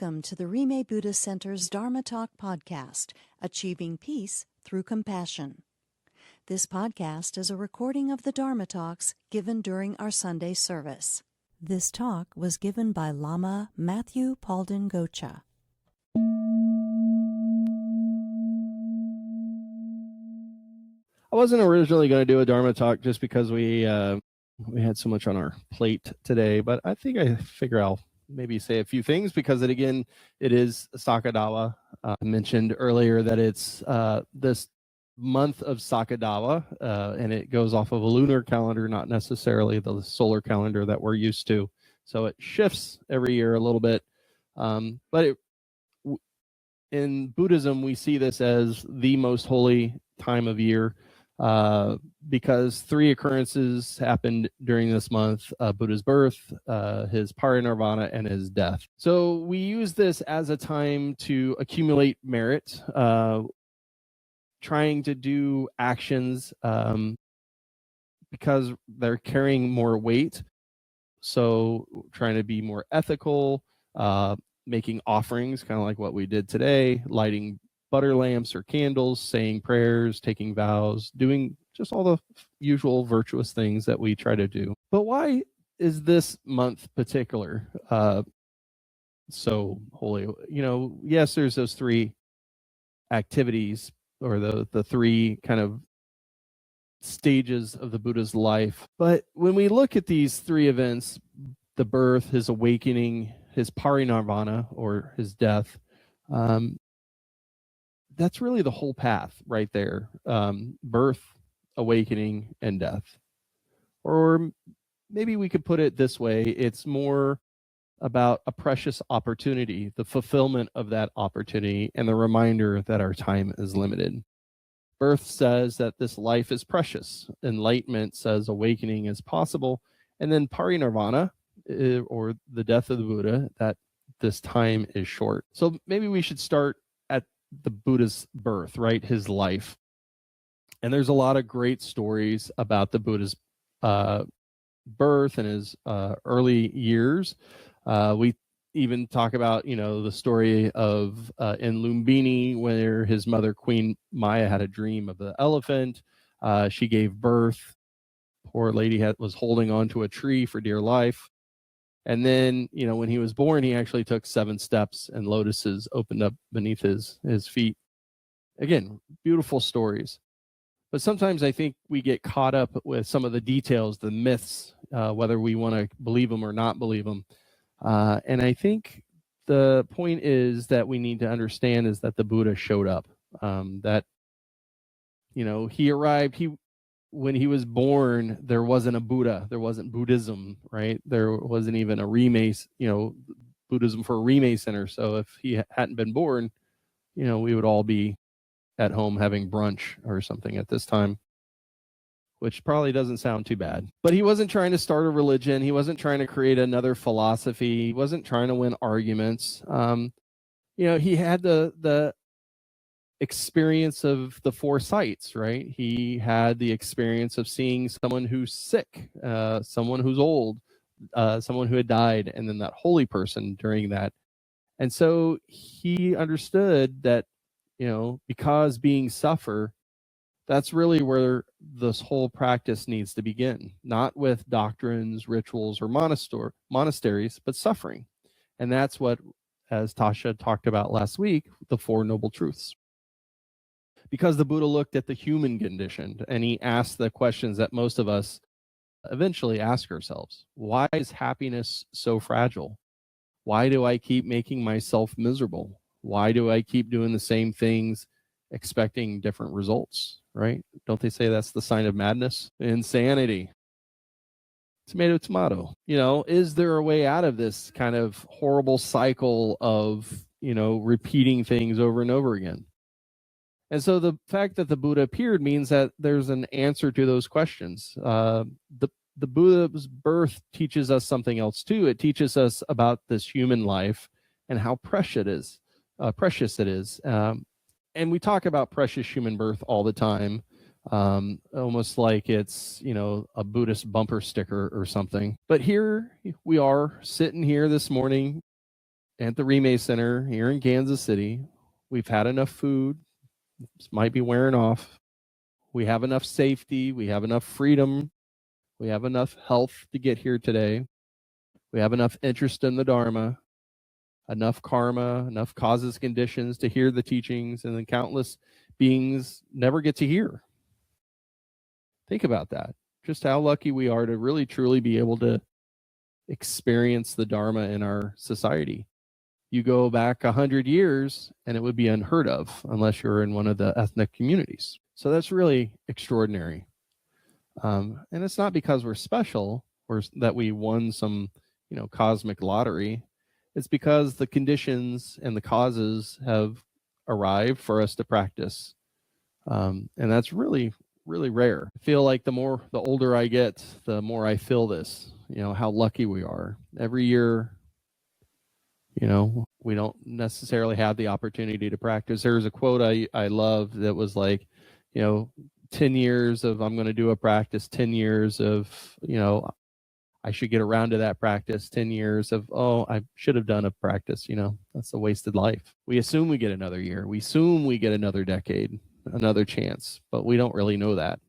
Welcome to the Rime Buddhist Center's Dharma Talk podcast, Achieving Peace Through Compassion. This podcast is a recording of the Dharma Talks given during our Sunday service. This talk was given by Lama Matt Gocha. I wasn't originally going to do a Dharma talk just because we had so much on our plate today, but I figure I'll maybe say a few things because it is Saga Dawa. I mentioned earlier that it's this month of Saga Dawa, and it goes off of a lunar calendar, not necessarily the solar calendar that we're used to. So it shifts every year a little bit, but in Buddhism, we see this as the most holy time of year. Because three occurrences happened during this month: Buddha's birth, his parinirvana, and his death. So we use this as a time to accumulate merit, trying to do actions because they're carrying more weight. So trying to be more ethical, making offerings, kind of like what we did today, lighting butter lamps or candles, saying prayers, taking vows, doing just all the usual virtuous things that we try to do. But why is this month particular so holy? Yes, there's those three activities or the three kind of stages of the Buddha's life. But when we look at these three events, the birth, his awakening, his parinirvana or his death, that's really the whole path right there. Birth, awakening, and death. Or maybe we could put it this way. It's more about a precious opportunity, the fulfillment of that opportunity, and the reminder that our time is limited. Birth says that this life is precious. Enlightenment says awakening is possible. And then parinirvana, or the death of the Buddha, that this time is short. So maybe we should start at the Buddha's birth, right? His life. And there's a lot of great stories about the Buddha's birth and his early years. We even talk about, the story of in Lumbini, where his mother, Queen Maya, had a dream of the elephant. She gave birth. Poor lady was holding on to a tree for dear life. And then, when he was born, he actually took 7 steps and lotuses opened up beneath his feet. Again, beautiful stories. But sometimes I think we get caught up with some of the details, the myths, whether we want to believe them or not believe them. And I think the point is that we need to understand is that the Buddha showed up, that, he arrived. When he was born, there wasn't a Buddha. There wasn't Buddhism, right? There wasn't even a Rime, Buddhism for a Rime center. So if he hadn't been born, we would all be at home having brunch or something at this time, which probably doesn't sound too bad. But he wasn't trying to start a religion. He wasn't trying to create another philosophy. He wasn't trying to win arguments. He had the experience of the 4 sights, right? He had the experience of seeing someone who's sick, someone who's old, someone who had died, and then that holy person during that. And so he understood that, because beings suffer, that's really where this whole practice needs to begin, not with doctrines, rituals, or monasteries, but suffering. And that's what, as Tasha talked about last week, the 4 Noble Truths. Because the Buddha looked at the human condition and he asked the questions that most of us eventually ask ourselves. Why is happiness so fragile? Why do I keep making myself miserable? Why do I keep doing the same things, expecting different results, right? Don't they say that's the sign of madness? Insanity. Tomato, tomato. Is there a way out of this kind of horrible cycle of, repeating things over and over again? And so the fact that the Buddha appeared means that there's an answer to those questions. The Buddha's birth teaches us something else too. It teaches us about this human life and how precious it is. And we talk about precious human birth all the time, almost like it's, a Buddhist bumper sticker or something. But here we are sitting here this morning at the Rime Center here in Kansas City. We've had enough food. This might be wearing off. We have enough safety. We have enough freedom. We have enough health to get here today. We have enough interest in the Dharma, enough karma, enough causes, conditions to hear the teachings, and then countless beings never get to hear. Think about that. Just how lucky we are to really, truly be able to experience the Dharma in our society. You go back 100 years and it would be unheard of unless you're in one of the ethnic communities. So that's really extraordinary. And it's not because we're special or that we won some, cosmic lottery. It's because the conditions and the causes have arrived for us to practice. And that's really, really rare. I feel like the older I get, the more I feel this, how lucky we are. Every year, we don't necessarily have the opportunity to practice. There's a quote I love that was like, 10 years of I'm going to do a practice, 10 years of, I should get around to that practice, 10 years of, I should have done a practice, that's a wasted life. We assume we get another year. We assume we get another decade, another chance, but we don't really know that.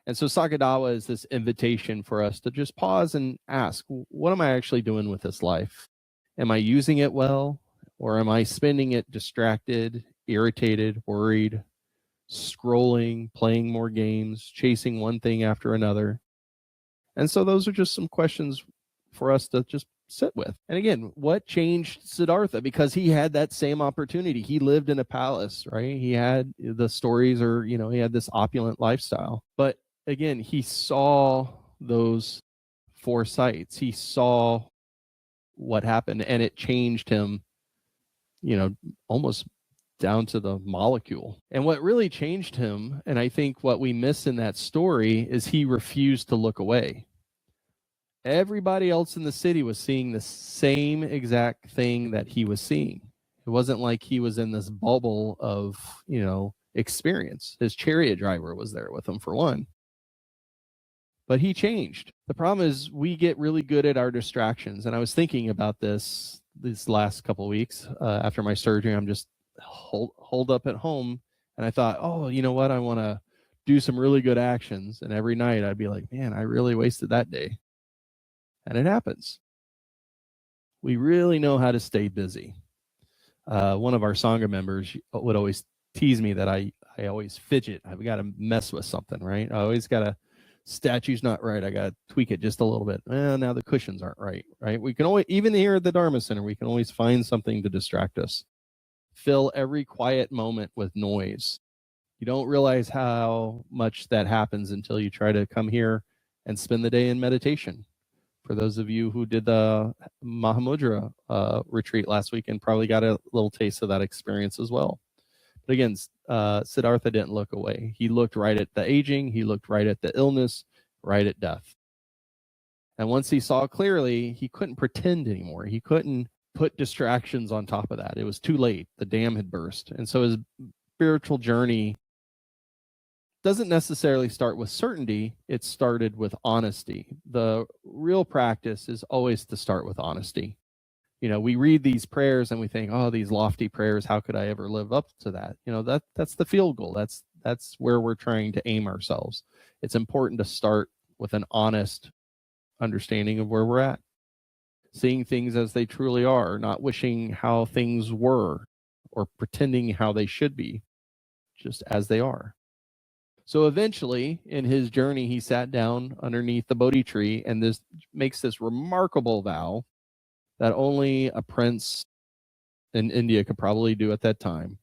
And so Saga Dawa is this invitation for us to just pause and ask, what am I actually doing with this life? Am I using it well, or am I spending it distracted, irritated, worried, scrolling, playing more games, chasing one thing after another? And so those are just some questions for us to just sit with. And again, what changed Siddhartha? Because he had that same opportunity. He lived in a palace, right? He had the stories, or, he had this opulent lifestyle. But again, he saw those 4 sights. He saw what happened, and it changed him, almost down to the molecule. And what really changed him, and I think what we miss in that story, is he refused to look away. Everybody else in the city was seeing the same exact thing that he was seeing. It wasn't like he was in this bubble of, experience. His chariot driver was there with him, for one. But he changed. The problem is we get really good at our distractions. And I was thinking about this these last couple of weeks after my surgery. I'm just holed up at home, and I thought, you know what? I want to do some really good actions. And every night I'd be like, man, I really wasted that day. And it happens. We really know how to stay busy. One of our Sangha members would always tease me that I always fidget. I've got to mess with something, right? I always got to, statue's not right. I got to tweak it just a little bit. Now the cushions aren't right? We can always, even here at the Dharma Center, we can always find something to distract us. Fill every quiet moment with noise. You don't realize how much that happens until you try to come here and spend the day in meditation. For those of you who did the Mahamudra retreat last weekend, probably got a little taste of that experience as well. But again, Siddhartha didn't look away. He looked right at the aging. He looked right at the illness, right at death. And once he saw clearly, he couldn't pretend anymore. He couldn't put distractions on top of that. It was too late. The dam had burst. And so his spiritual journey doesn't necessarily start with certainty. It started with honesty. The real practice is always to start with honesty. We read these prayers and we think, these lofty prayers, how could I ever live up to that? That's the field goal. That's where we're trying to aim ourselves. It's important to start with an honest understanding of where we're at. Seeing things as they truly are, not wishing how things were or pretending how they should be, just as they are. So eventually, in his journey, he sat down underneath the Bodhi tree and makes this remarkable vow that only a prince in India could probably do at that time,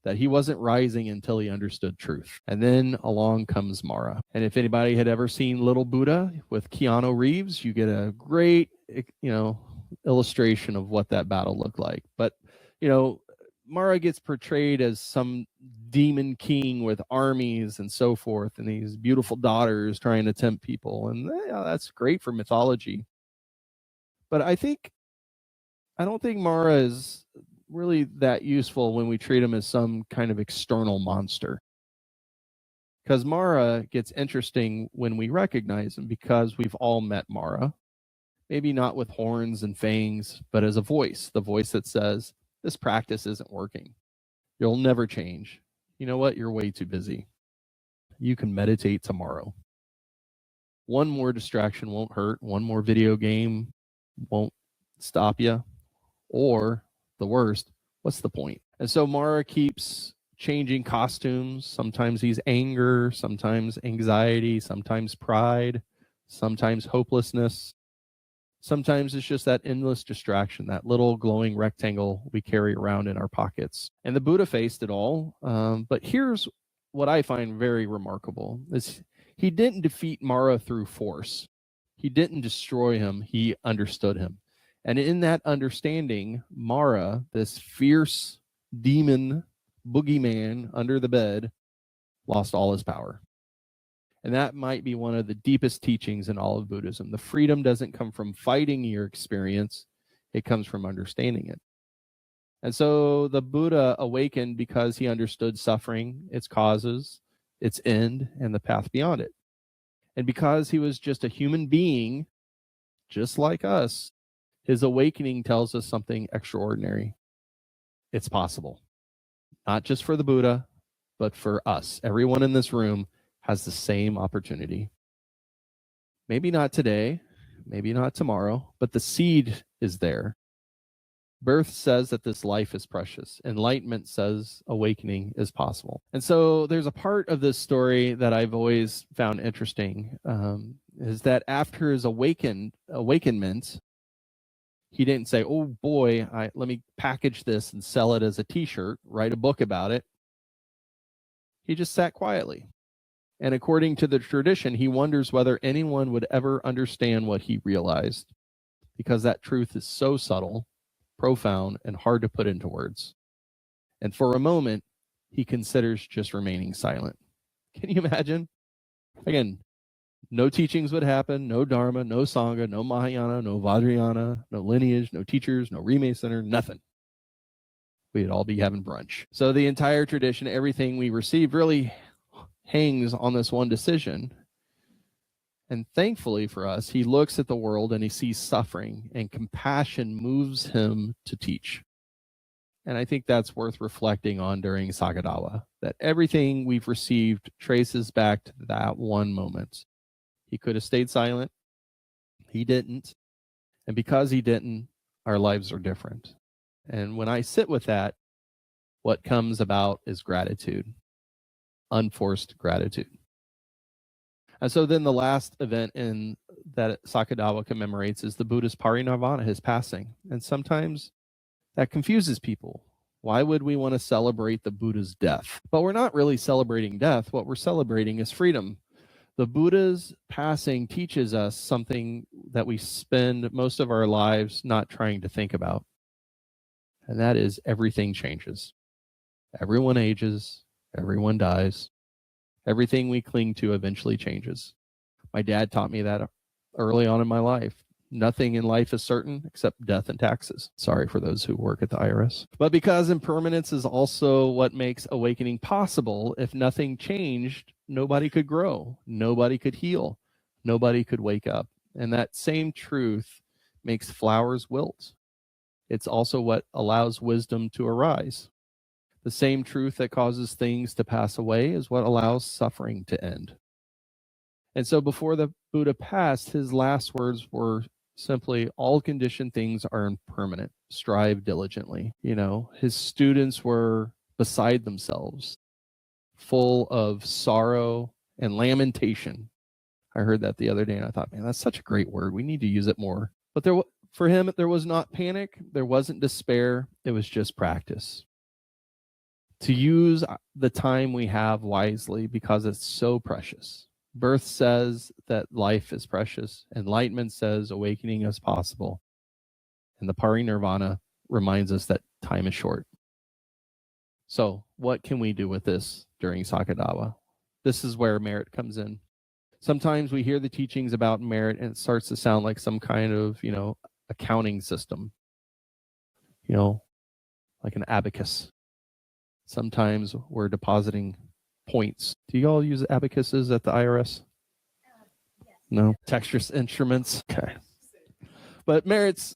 that he wasn't rising until he understood truth. And then along comes Mara. And if anybody had ever seen Little Buddha with Keanu Reeves, you get a great, illustration of what that battle looked like. But, Mara gets portrayed as some demon king with armies and so forth, and these beautiful daughters trying to tempt people. And that's great for mythology. But I don't think Mara is really that useful when we treat him as some kind of external monster. Because Mara gets interesting when we recognize him, because we've all met Mara. maybe not with horns and fangs, but as a voice, the voice that says, this practice isn't working. You'll never change. You know what? You're way too busy. You can meditate tomorrow. One more distraction won't hurt. One more video game won't stop you. Or the worst, what's the point? And so Mara keeps changing costumes. Sometimes he's anger, sometimes anxiety, sometimes pride, sometimes hopelessness. Sometimes it's just that endless distraction, that little glowing rectangle we carry around in our pockets. And the Buddha faced it all. But here's what I find very remarkable is he didn't defeat Mara through force. He didn't destroy him. He understood him. And in that understanding, Mara, this fierce demon boogeyman under the bed, lost all his power. And that might be one of the deepest teachings in all of Buddhism. The freedom doesn't come from fighting your experience. It comes from understanding it. And so the Buddha awakened because he understood suffering, its causes, its end, and the path beyond it. And because he was just a human being, just like us, his awakening tells us something extraordinary. It's possible. Not just for the Buddha, but for us. Everyone in this room has the same opportunity. Maybe not today, maybe not tomorrow, but the seed is there. Birth says that this life is precious. Enlightenment says awakening is possible. And so there's a part of this story that I've always found interesting, is that after his awakenment, he didn't say, oh boy, let me package this and sell it as a t-shirt, write a book about it. He just sat quietly. And according to the tradition, he wonders whether anyone would ever understand what he realized, because that truth is so subtle, profound, and hard to put into words. And for a moment, he considers just remaining silent. Can you imagine? Again, no teachings would happen, no Dharma, no Sangha, no Mahayana, no Vajrayana, no lineage, no teachers, no Rime Center, nothing. We'd all be having brunch. So the entire tradition, everything we receive really hangs on this one decision. And thankfully for us, he looks at the world and he sees suffering, and compassion moves him to teach. And I think that's worth reflecting on during Saga Dawa, that everything we've received traces back to that one moment. He could have stayed silent. He didn't. And because he didn't, our lives are different. And when I sit with that, what comes about is gratitude. Unforced gratitude. And so then the last event in that Saga Dawa commemorates is the Buddha's parinirvana, his passing. And sometimes that confuses people. Why would we want to celebrate the Buddha's death? But we're not really celebrating death. What we're celebrating is freedom. The Buddha's passing teaches us something that we spend most of our lives not trying to think about. And that is everything changes. Everyone ages. Everyone dies. Everything we cling to eventually changes. My dad taught me that early on in my life. Nothing in life is certain except death and taxes. Sorry for those who work at the IRS. But because impermanence is also what makes awakening possible, if nothing changed, nobody could grow, nobody could heal, nobody could wake up. And that same truth makes flowers wilt. It's also what allows wisdom to arise. The same truth that causes things to pass away is what allows suffering to end. And so before the Buddha passed, his last words were simply, all conditioned things are impermanent. Strive diligently. You know, his students were beside themselves, full of sorrow and lamentation. I heard that the other day and I thought, man, that's such a great word. We need to use it more. But for him, there was not panic. There wasn't despair. It was just practice. To use the time we have wisely because it's so precious. Birth says that life is precious. Enlightenment says awakening is possible. And the parinirvana reminds us that time is short. So what can we do with this during Saga Dawa? This is where merit comes in. Sometimes we hear the teachings about merit and it starts to sound like some kind of, accounting system, like an abacus. Sometimes we're depositing points. Do you all use abacuses at the IRS? Yes. No? Texture instruments? Okay. But merit's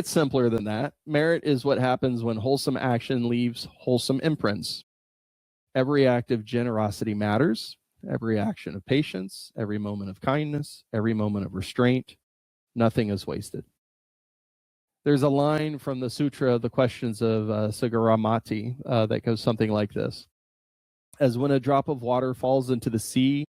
simpler than that. Merit is what happens when wholesome action leaves wholesome imprints. Every act of generosity matters. Every action of patience, every moment of kindness, every moment of restraint, nothing is wasted. There's a line from the Sutra, The Questions of Sagaramati, that goes something like this. As when a drop of water falls into the sea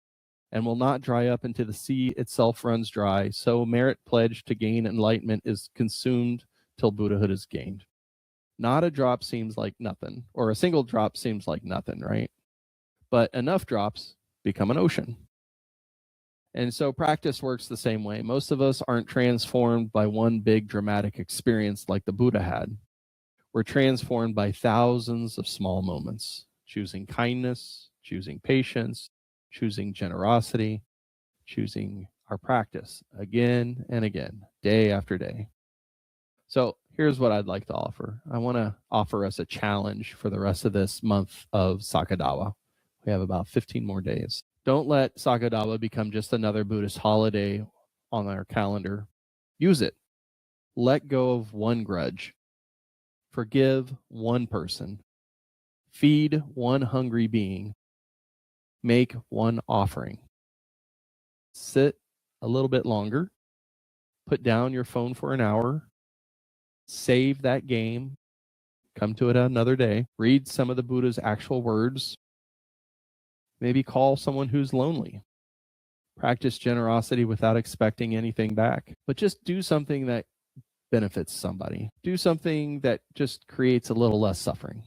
and will not dry up until the sea itself runs dry, so merit pledged to gain enlightenment is consumed till Buddhahood is gained. Not a drop seems like nothing, or a single drop seems like nothing, right? But enough drops become an ocean. And so practice works the same way. Most of us aren't transformed by one big dramatic experience like the Buddha had. We're transformed by thousands of small moments, choosing kindness, choosing patience, choosing generosity, choosing our practice again and again, day after day. So here's what I'd like to offer. I want to offer us a challenge for the rest of this month of Saga Dawa. We have about 15 more days. Don't let Saga Dawa become just another Buddhist holiday on our calendar. Use it. Let go of one grudge. Forgive one person. Feed one hungry being. Make one offering. Sit a little bit longer. Put down your phone for an hour. Save that game. Come to it another day. Read some of the Buddha's actual words. Maybe call someone who's lonely. Practice generosity without expecting anything back. But just do something that benefits somebody. Do something that just creates a little less suffering.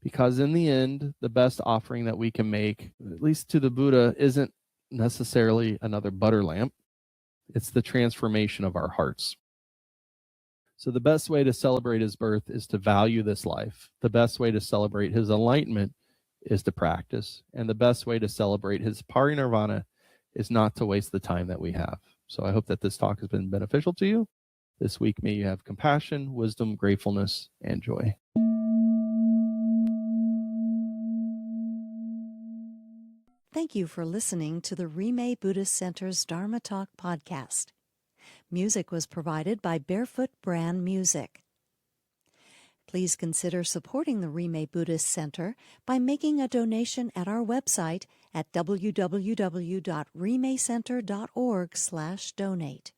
Because in the end, the best offering that we can make, at least to the Buddha, isn't necessarily another butter lamp. It's the transformation of our hearts. So the best way to celebrate his birth is to value this life. The best way to celebrate his enlightenment is to practice. And the best way to celebrate his parinirvana is not to waste the time that we have. So I hope that this talk has been beneficial to you. This week, may you have compassion, wisdom, gratefulness, and joy. Thank you for listening to the Rime Buddhist Center's Dharma Talk podcast. Music was provided by Barefoot Bran Music. Please consider supporting the Rime Buddhist Center by making a donation at our website at www.rimecenter.org/donate.